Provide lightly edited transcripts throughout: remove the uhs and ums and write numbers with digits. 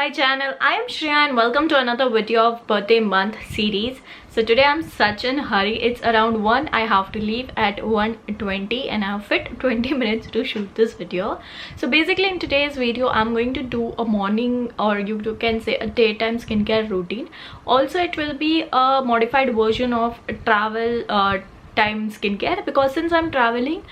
my channel. I am Shreya and welcome to another video of birthday month series. So today I'm such in a hurry. It's around 1. I have to leave at 1:20 and I have fit 20 minutes to shoot this video. So basically in today's video I'm going to do a morning, or you can say a daytime skincare routine. Also it will be a modified version of travel time skincare, because since I'm traveling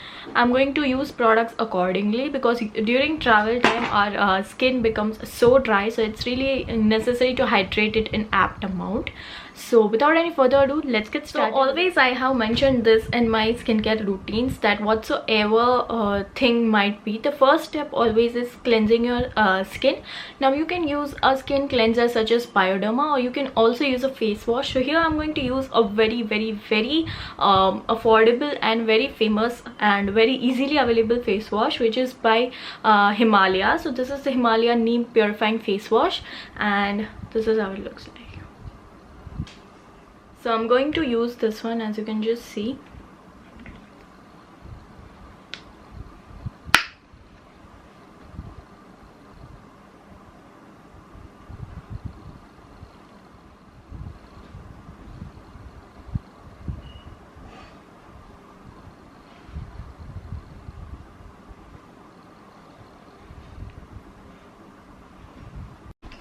I'm going to use products accordingly, because during travel time our skin becomes so dry, so it's really necessary to hydrate it in apt amount. So without any further ado, let's get started. So always I have mentioned this in my skincare routines that whatsoever thing might be, the first step always is cleansing your skin. Now you can use a skin cleanser such as Bioderma, or you can also use a face wash. So here I'm going to use a very affordable and very famous and very easily available face wash, which is by Himalaya. So this is the Himalaya Neem Purifying Face Wash, and this is how it looks like. So I'm going to use this one, as you can just see.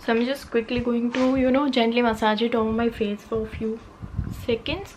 So I'm just quickly going to gently massage it over my face for a few seconds.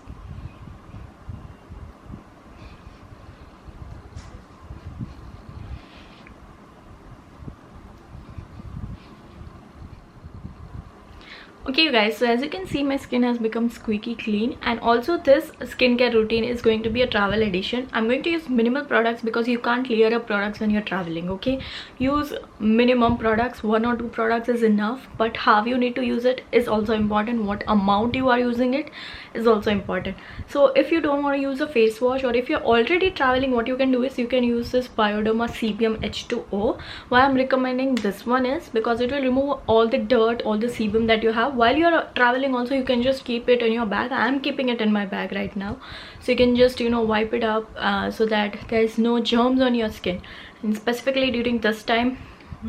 Okay you guys, so as you can see my skin has become squeaky clean, and also this skincare routine is going to be a travel edition. I'm going to use minimal products because you can't layer up products when you're traveling, okay? Use minimum products, 1 or 2 products is enough, but how you need to use it is also important. What amount you are using it is also important. So if you don't want to use a face wash, or if you're already traveling, what you can do is you can use this Bioderma CBM H2O. Why I'm recommending this one is because it will remove all the dirt, all the sebum that you have while you're traveling. Also you can just keep it in your bag. I'm keeping it in my bag right now, so you can just wipe it up so that there's no germs on your skin. And specifically during this time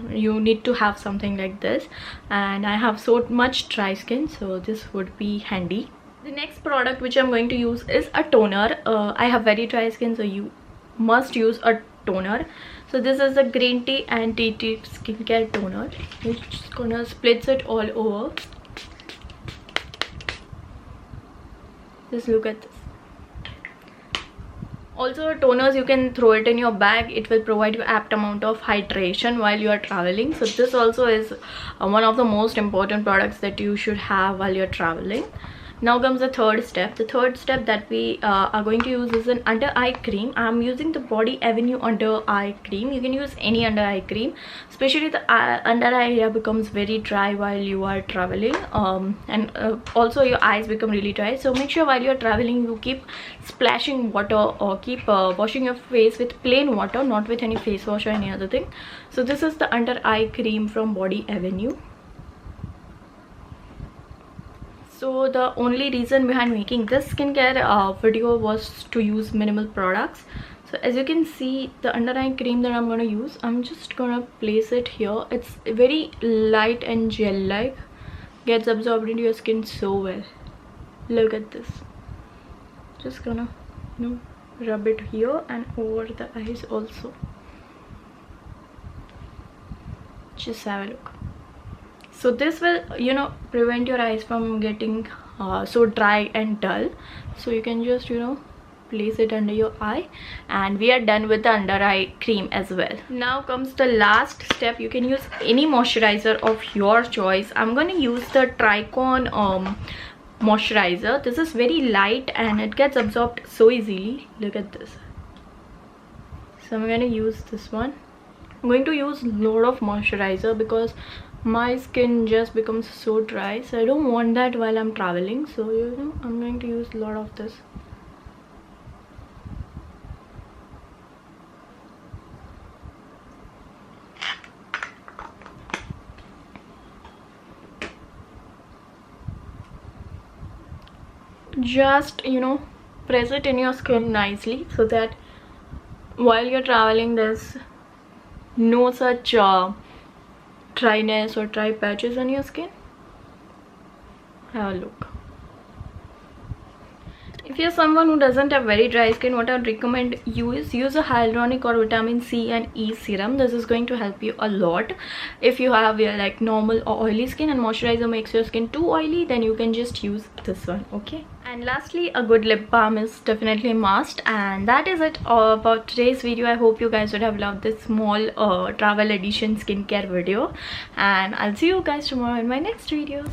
you need to have something like this, and I have so much dry skin, so this would be handy. The next product which I'm going to use is a toner. I have very dry skin, so you must use a toner. So this is the green tea and tea tree skincare toner, which is gonna splits it all over. Just look at this. Also toners, you can throw it in your bag. It will provide you apt amount of hydration while you are traveling. So this also is one of the most important products that you should have while you're traveling. Now comes the third step. The third step that we are going to use is an under eye cream. I'm using the Body Avenue under eye cream. You can use any under eye cream, especially the under eye area becomes very dry while you are traveling, and also your eyes become really dry. So make sure while you're traveling you keep splashing water, or keep washing your face with plain water, not with any face wash or any other thing. So this is the under eye cream from Body Avenue. So the only reason behind making this skincare video was to use minimal products. So as you can see, the under eye cream that I'm going to use, I'm just going to place it here. It's very light and gel like, gets absorbed into your skin so well. Look at this. Just gonna rub it here and over the eyes also. Just have a look. So this will prevent your eyes from getting so dry and dull. So you can just place it under your eye, and we are done with the under eye cream as well. Now comes the last step. You can use any moisturizer of your choice. I'm going to use the Tricon moisturizer. This is very light and it gets absorbed so easily. Look at this. So I'm going to use this one. I'm going to use a lot of moisturizer because my skin just becomes so dry, so I don't want that while I'm traveling. So I'm going to use a lot of this. Just press it in your skin nicely, so that while you're traveling there's no such dryness or dry patches on your skin? Have a look. If you're someone who doesn't have very dry skin, what I'd recommend you is use a hyaluronic or vitamin C and E serum. This is going to help you a lot. If you have like normal or oily skin and moisturizer makes your skin too oily, then you can just use this one, okay? And lastly, a good lip balm is definitely a must. And that is it about today's video. I hope you guys would have loved this small travel edition skincare video, and I'll see you guys tomorrow in my next video.